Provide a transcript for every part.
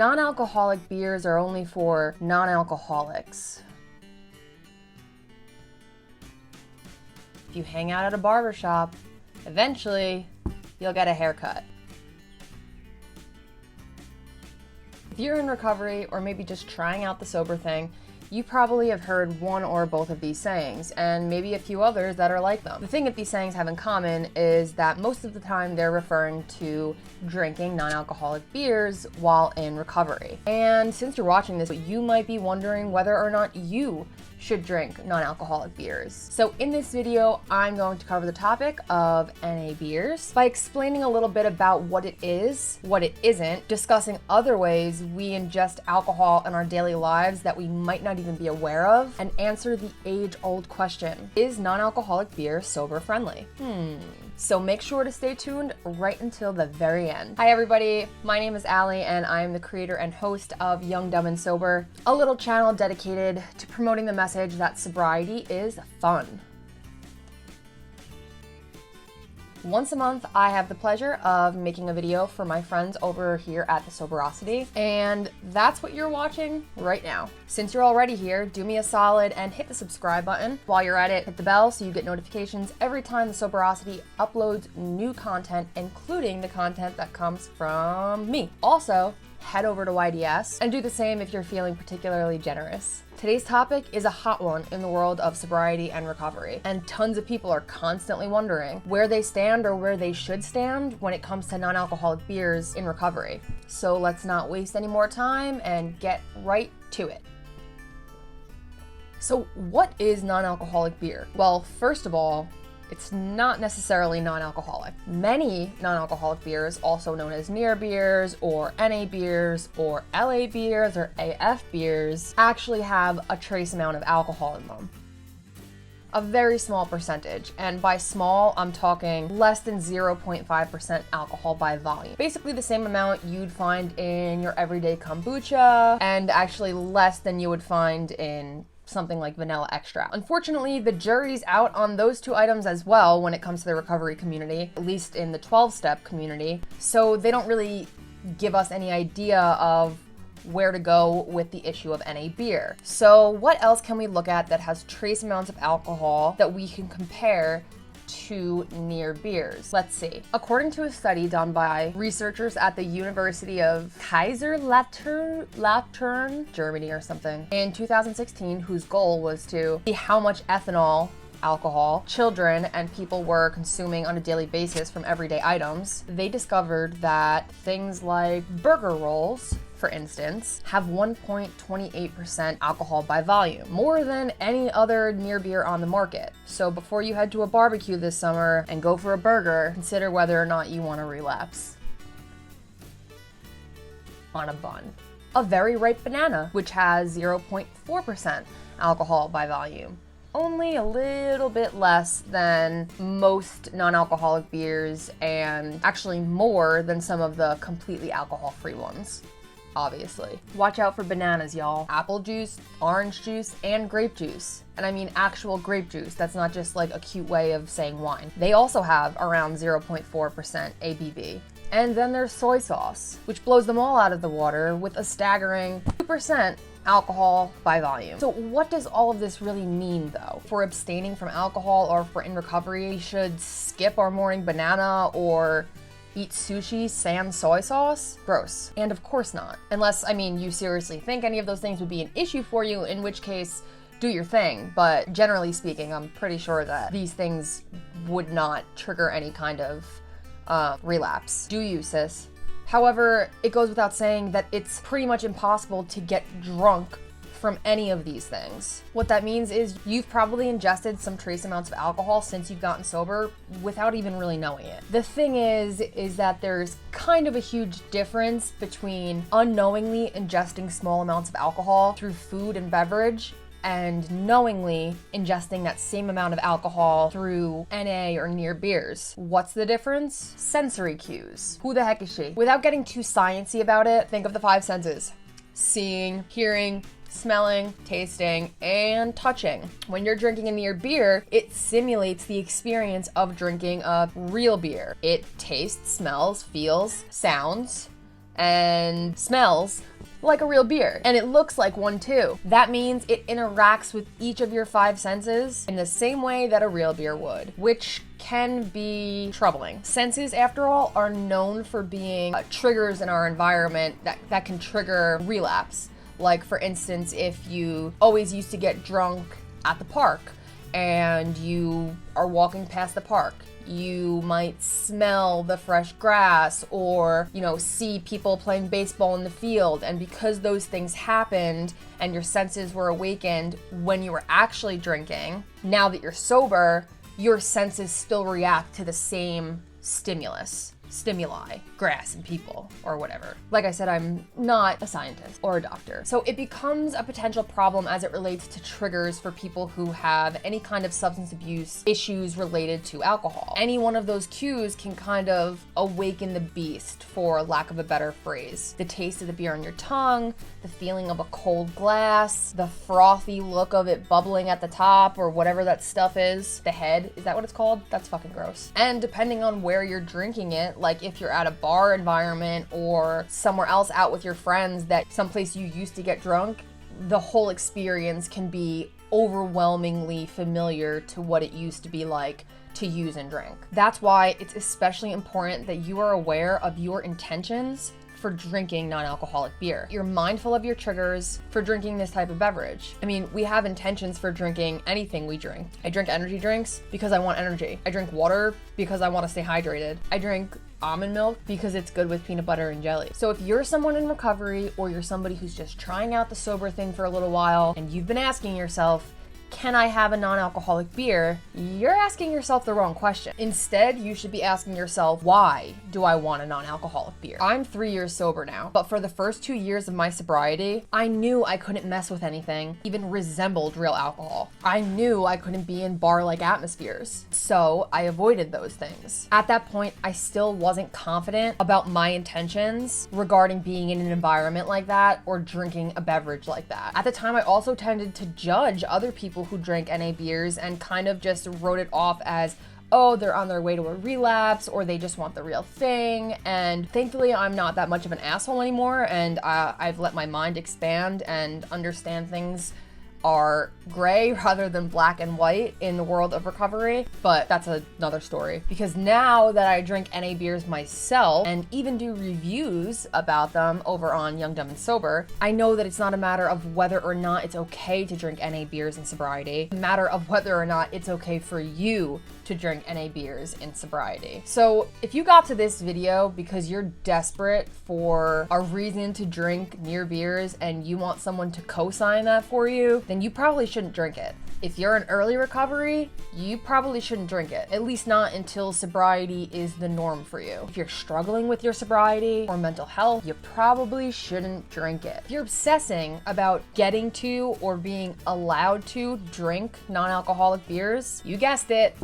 Non-alcoholic beers are only for non-alcoholics. If you hang out at a barber shop, eventually you'll get a haircut. If you're in recovery or maybe just trying out the sober thing, you probably have heard one or both of these sayings, and maybe a few others that are like them. The thing that these sayings have in common is that most of the time they're referring to drinking non-alcoholic beers while in recovery. And since you're watching this, you might be wondering whether or not you should drink non-alcoholic beers. So in this video, I'm going to cover the topic of NA beers by explaining a little bit about what it is, what it isn't, discussing other ways we ingest alcohol in our daily lives that we might not even be aware of, and answer the age-old question, is non-alcoholic beer sober friendly? So make sure to stay tuned right until the very end. Hi everybody, my name is Allie and I am the creator and host of Young, Dumb, and Sober, a little channel dedicated to promoting the message that sobriety is fun. Once a month, I have the pleasure of making a video for my friends over here at the Sobriety, and that's what you're watching right now. Since you're already here, do me a solid and hit the subscribe button. While you're at it, hit the bell so you get notifications every time the Sobriety uploads new content, including the content that comes from me. Also, head over to YDS and do the same if you're feeling particularly generous. Today's topic is a hot one in the world of sobriety and recovery, and tons of people are constantly wondering where they stand or where they should stand when it comes to non-alcoholic beers in recovery. So let's not waste any more time and get right to it. So what is non-alcoholic beer? Well, first of all, it's not necessarily non-alcoholic. Many non-alcoholic beers, also known as near beers or NA beers or LA beers or AF beers, actually have a trace amount of alcohol in them. A very small percentage, and by small, I'm talking less than 0.5% alcohol by volume. Basically the same amount you'd find in your everyday kombucha, and actually less than you would find in something like vanilla extract. Unfortunately, the jury's out on those two items as well when it comes to the recovery community, at least in the 12-step community, so they don't really give us any idea of where to go with the issue of NA beer. So what else can we look at that has trace amounts of alcohol that we can compare to near beers? Let's see. According to a study done by researchers at the University of Kaiserslautern, Germany or something, in 2016, whose goal was to see how much ethanol, alcohol, children and people were consuming on a daily basis from everyday items, they discovered that things like burger rolls, for instance, have 1.28% alcohol by volume, more than any other near beer on the market. So before you head to a barbecue this summer and go for a burger, consider whether or not you want to relapse on a bun. A very ripe banana, which has 0.4% alcohol by volume. Only a little bit less than most non-alcoholic beers, and actually more than some of the completely alcohol-free ones. Obviously. Watch out for bananas, y'all. Apple juice, orange juice, and grape juice. And I mean actual grape juice. That's not just like a cute way of saying wine. They also have around 0.4% ABV. And then there's soy sauce, which blows them all out of the water with a staggering 2% alcohol by volume. So what does all of this really mean though? If we're abstaining from alcohol or if we're in recovery, we should skip our morning banana or eat sushi sans soy sauce? Gross. And of course not. Unless, I mean, you seriously think any of those things would be an issue for you, in which case, do your thing. But generally speaking, I'm pretty sure that these things would not trigger any kind of relapse. Do you, sis? However, it goes without saying that it's pretty much impossible to get drunk from any of these things. What that means is you've probably ingested some trace amounts of alcohol since you've gotten sober without even really knowing it. The thing is that there's kind of a huge difference between unknowingly ingesting small amounts of alcohol through food and beverage and knowingly ingesting that same amount of alcohol through NA or near beers. What's the difference? Sensory cues. Who the heck is she? Without getting too sciencey about it, think of the five senses. Seeing, hearing, smelling, tasting, and touching. When you're drinking a near beer, it simulates the experience of drinking a real beer. It tastes, smells, feels, sounds and smells like a real beer, and it looks like one too. That means it interacts with each of your 5 senses in the same way that a real beer would, which can be troubling. Senses, after all, are known for being triggers in our environment that can trigger relapse. Like, for instance, if you always used to get drunk at the park and you are walking past the park, you might smell the fresh grass or, see people playing baseball in the field. And because those things happened and your senses were awakened when you were actually drinking, now that you're sober, your senses still react to the same stimuli, grass and people, or whatever. Like I said, I'm not a scientist or a doctor. So it becomes a potential problem as it relates to triggers for people who have any kind of substance abuse issues related to alcohol. Any one of those cues can kind of awaken the beast, for lack of a better phrase. The taste of the beer on your tongue, the feeling of a cold glass, the frothy look of it bubbling at the top, or whatever that stuff is. The head, is that what it's called? That's fucking gross. And depending on where you're drinking it, like if you're at a bar environment or somewhere else out with your friends, that someplace you used to get drunk, the whole experience can be overwhelmingly familiar to what it used to be like to use and drink. That's why it's especially important that you are aware of your intentions for drinking non-alcoholic beer. You're mindful of your triggers for drinking this type of beverage. I mean, we have intentions for drinking anything we drink. I drink energy drinks because I want energy. I drink water because I want to stay hydrated. I drink almond milk because it's good with peanut butter and jelly. So if you're someone in recovery, or you're somebody who's just trying out the sober thing for a little while, and you've been asking yourself, can I have a non-alcoholic beer? You're asking yourself the wrong question. Instead, you should be asking yourself, why do I want a non-alcoholic beer? I'm 3 years sober now, but for the first 2 years of my sobriety, I knew I couldn't mess with anything even resembled real alcohol. I knew I couldn't be in bar-like atmospheres, so I avoided those things. At that point, I still wasn't confident about my intentions regarding being in an environment like that or drinking a beverage like that. At the time, I also tended to judge other people who drank NA beers and kind of just wrote it off as, oh, they're on their way to a relapse, or they just want the real thing. And thankfully, I'm not that much of an asshole anymore, and I've let my mind expand and understand things are gray rather than black and white in the world of recovery. But that's another story, because now that I drink NA beers myself and even do reviews about them over on Young, Dumb, and Sober, I know that it's not a matter of whether or not it's okay to drink NA beers in sobriety. It's a matter of whether or not it's okay for you to drink NA beers in sobriety. So if you got to this video because you're desperate for a reason to drink near beers and you want someone to co-sign that for you, then you probably shouldn't drink it. If you're in early recovery, you probably shouldn't drink it, at least not until sobriety is the norm for you. If you're struggling with your sobriety or mental health, you probably shouldn't drink it. If you're obsessing about getting to or being allowed to drink non-alcoholic beers, you guessed it,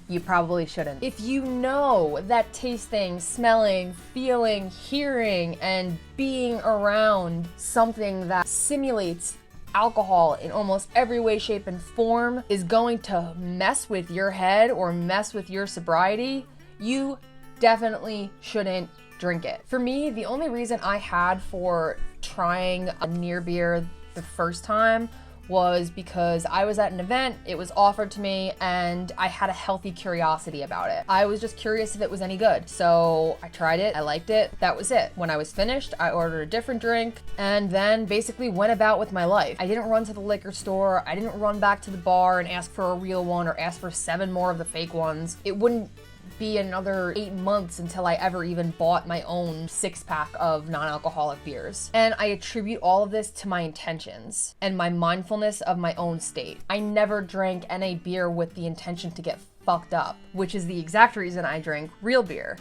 you probably shouldn't. If you know that tasting, smelling, feeling, hearing, and being around something that simulates alcohol in almost every way, shape, and form is going to mess with your head or mess with your sobriety, you definitely shouldn't drink it. For me, the only reason I had for trying a near beer the first time was because I was at an event, it was offered to me, and I had a healthy curiosity about it. I was just curious if it was any good. So I tried it, I liked it, that was it. When I was finished, I ordered a different drink and then basically went about with my life. I didn't run to the liquor store, I didn't run back to the bar and ask for a real one or ask for 7 more of the fake ones. It wouldn't be another 8 months until I ever even bought my own 6-pack of non-alcoholic beers. And I attribute all of this to my intentions and my mindfulness of my own state. I never drank NA beer with the intention to get fucked up, which is the exact reason I drink real beer.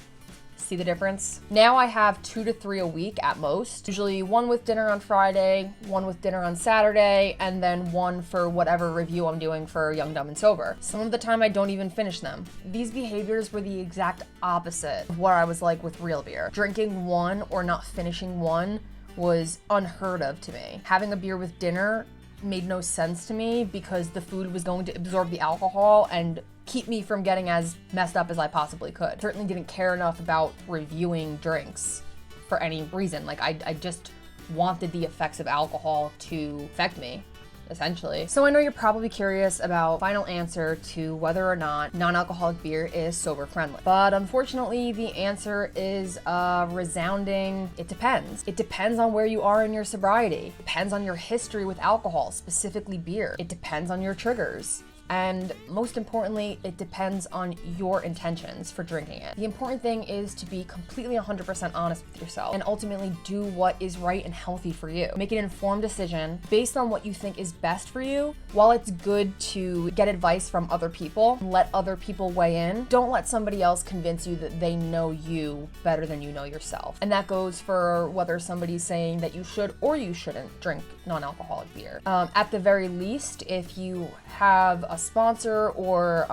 See the difference? Now I have 2 to 3 a week at most. Usually one with dinner on Friday, one with dinner on Saturday, and then one for whatever review I'm doing for Young, Dumb, and Sober. Some of the time I don't even finish them. These behaviors were the exact opposite of what I was like with real beer. Drinking one or not finishing one was unheard of to me. Having a beer with dinner made no sense to me because the food was going to absorb the alcohol and keep me from getting as messed up as I possibly could. Certainly didn't care enough about reviewing drinks for any reason. Like I just wanted the effects of alcohol to affect me, essentially. So I know you're probably curious about final answer to whether or not non-alcoholic beer is sober friendly. But unfortunately, the answer is a resounding, it depends. It depends on where you are in your sobriety. It depends on your history with alcohol, specifically beer. It depends on your triggers. And most importantly, it depends on your intentions for drinking it. The important thing is to be completely 100% honest with yourself and ultimately do what is right and healthy for you. Make an informed decision based on what you think is best for you. While it's good to get advice from other people, let other people weigh in, don't let somebody else convince you that they know you better than you know yourself. And that goes for whether somebody's saying that you should or you shouldn't drink non-alcoholic beer. At the very least, if you have a sponsor or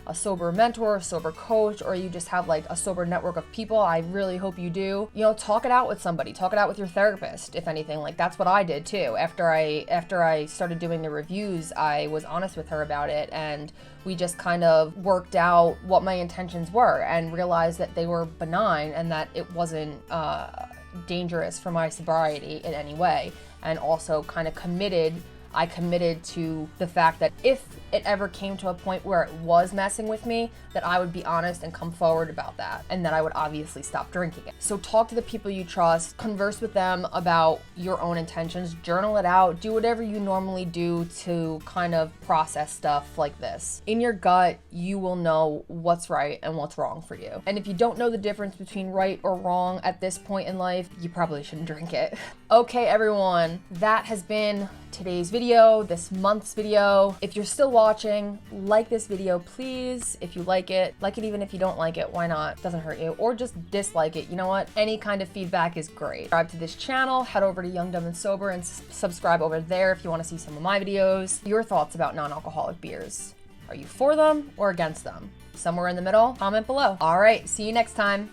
a sober mentor, a sober coach, or you just have like a sober network of people, I really hope you do. You know, talk it out with somebody. Talk it out with your therapist, if anything. Like that's what I did too. After I started doing the reviews, I was honest with her about it, and we just kind of worked out what my intentions were and realized that they were benign and that it wasn't dangerous for my sobriety in any way. And also kind of I committed to the fact that if it ever came to a point where it was messing with me, that I would be honest and come forward about that, and that I would obviously stop drinking it. So talk to the people you trust, converse with them about your own intentions, journal it out, do whatever you normally do to kind of process stuff like this. In your gut, you will know what's right and what's wrong for you. And if you don't know the difference between right or wrong at this point in life, you probably shouldn't drink it. Okay, everyone, that has been today's video, this month's video. If you're still watching, like this video, please. If you like it even if you don't like it, why not? Doesn't hurt you. Or just dislike it. You know what? Any kind of feedback is great. Subscribe to this channel, head over to Young, Dumb, and Sober and subscribe over there if you want to see some of my videos. Your thoughts about non-alcoholic beers. Are you for them or against them? Somewhere in the middle, comment below. All right, see you next time.